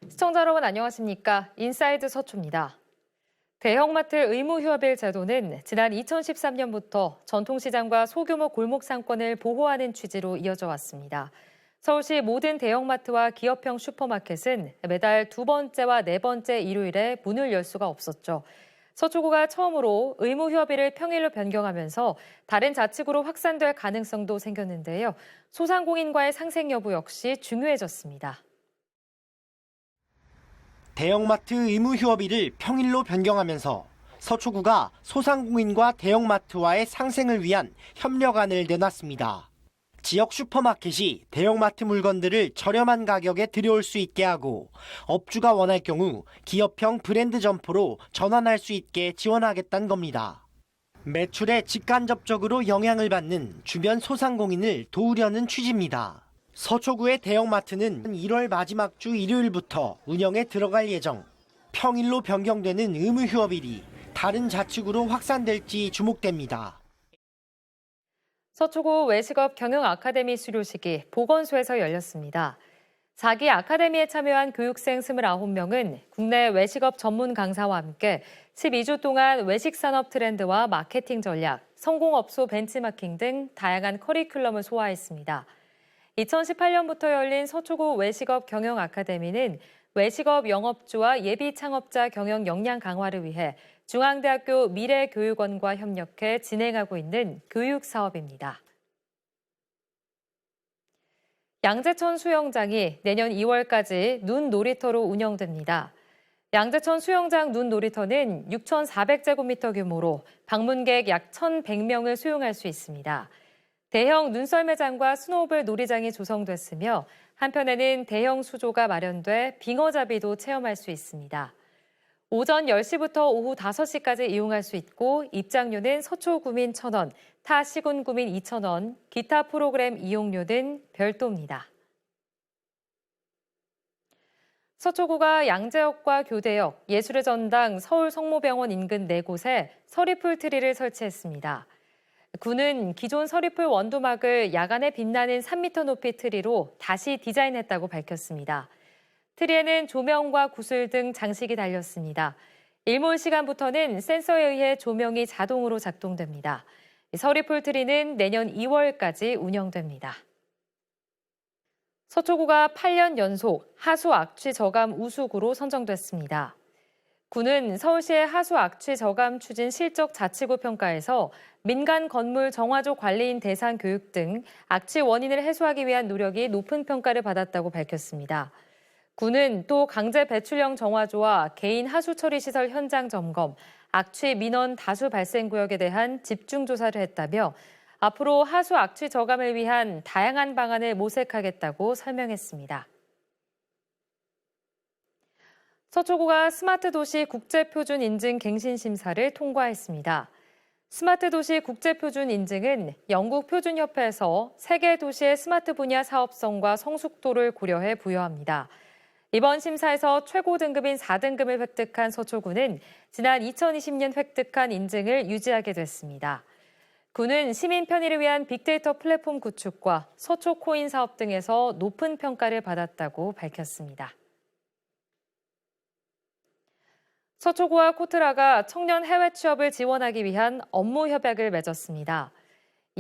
시청자 여러분 안녕하십니까? 인사이드 서초입니다. 대형마트 의무휴업일 제도는 지난 2013년부터 전통시장과 소규모 골목 상권을 보호하는 취지로 이어져 왔습니다. 서울시 모든 대형마트와 기업형 슈퍼마켓은 매달 두 번째와 네 번째 일요일에 문을 열 수가 없었죠. 서초구가 처음으로 의무휴업일을 평일로 변경하면서 다른 자치구로 확산될 가능성도 생겼는데요. 소상공인과의 상생 여부 역시 중요해졌습니다. 대형마트 의무휴업일을 평일로 변경하면서 서초구가 소상공인과 대형마트와의 상생을 위한 협력안을 내놨습니다. 지역 슈퍼마켓이 대형마트 물건들을 저렴한 가격에 들여올 수 있게 하고 업주가 원할 경우 기업형 브랜드 점포로 전환할 수 있게 지원하겠다는 겁니다. 매출에 직간접적으로 영향을 받는 주변 소상공인을 도우려는 취지입니다. 서초구의 대형마트는 1월 마지막 주 일요일부터 운영에 들어갈 예정. 평일로 변경되는 의무휴업일이 다른 자치구로 확산될지 주목됩니다. 서초구 외식업 경영 아카데미 수료식이 보건소에서 열렸습니다. 4기 아카데미에 참여한 교육생 29명은 국내 외식업 전문 강사와 함께 12주 동안 외식 산업 트렌드와 마케팅 전략, 성공업소 벤치마킹 등 다양한 커리큘럼을 소화했습니다. 2018년부터 열린 서초구 외식업 경영 아카데미는 외식업 영업주와 예비 창업자 경영 역량 강화를 위해 중앙대학교 미래교육원과 협력해 진행하고 있는 교육 사업입니다. 양재천 수영장이 내년 2월까지 눈 놀이터로 운영됩니다. 양재천 수영장 눈 놀이터는 6,400제곱미터 규모로 방문객 약 1,100명을 수용할 수 있습니다. 대형 눈썰매장과 스노우볼 놀이장이 조성됐으며 한편에는 대형 수조가 마련돼 빙어잡이도 체험할 수 있습니다. 오전 10시부터 오후 5시까지 이용할 수 있고 입장료는 서초구민 1,000원, 타 시군구민 2,000원, 기타 프로그램 이용료는 별도입니다. 서초구가 양재역과 교대역, 예술의 전당, 서울성모병원 인근 4곳에 서리풀 트리를 설치했습니다. 구는 기존 서리풀 원두막을 야간에 빛나는 3m 높이 트리로 다시 디자인했다고 밝혔습니다. 트리에는 조명과 구슬 등 장식이 달렸습니다. 일몰 시간부터는 센서에 의해 조명이 자동으로 작동됩니다. 서리풀 트리는 내년 2월까지 운영됩니다. 서초구가 8년 연속 하수 악취 저감 우수구로 선정됐습니다. 구는 서울시의 하수 악취 저감 추진 실적 자치구 평가에서 민간 건물 정화조 관리인 대상 교육 등 악취 원인을 해소하기 위한 노력이 높은 평가를 받았다고 밝혔습니다. 구는 또 강제 배출형 정화조와 개인 하수 처리 시설 현장 점검, 악취 민원 다수 발생 구역에 대한 집중 조사를 했다며 앞으로 하수 악취 저감을 위한 다양한 방안을 모색하겠다고 설명했습니다. 서초구가 스마트 도시 국제표준 인증 갱신 심사를 통과했습니다. 스마트 도시 국제표준 인증은 영국 표준협회에서 세계 도시의 스마트 분야 사업성과 성숙도를 고려해 부여합니다. 이번 심사에서 최고 등급인 4등급을 획득한 서초구는 지난 2020년 획득한 인증을 유지하게 됐습니다. 구는 시민 편의를 위한 빅데이터 플랫폼 구축과 서초코인 사업 등에서 높은 평가를 받았다고 밝혔습니다. 서초구와 코트라가 청년 해외 취업을 지원하기 위한 업무 협약을 맺었습니다.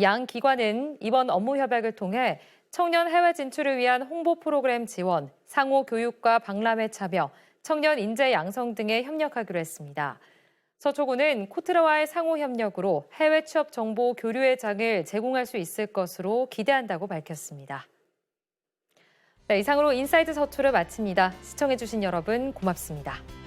양 기관은 이번 업무 협약을 통해 청년 해외 진출을 위한 홍보 프로그램 지원, 상호 교육과 박람회 참여, 청년 인재 양성 등에 협력하기로 했습니다. 서초구는 코트라와의 상호 협력으로 해외 취업 정보 교류의 장을 제공할 수 있을 것으로 기대한다고 밝혔습니다. 네, 이상으로 인사이드 서초를 마칩니다. 시청해주신 여러분 고맙습니다.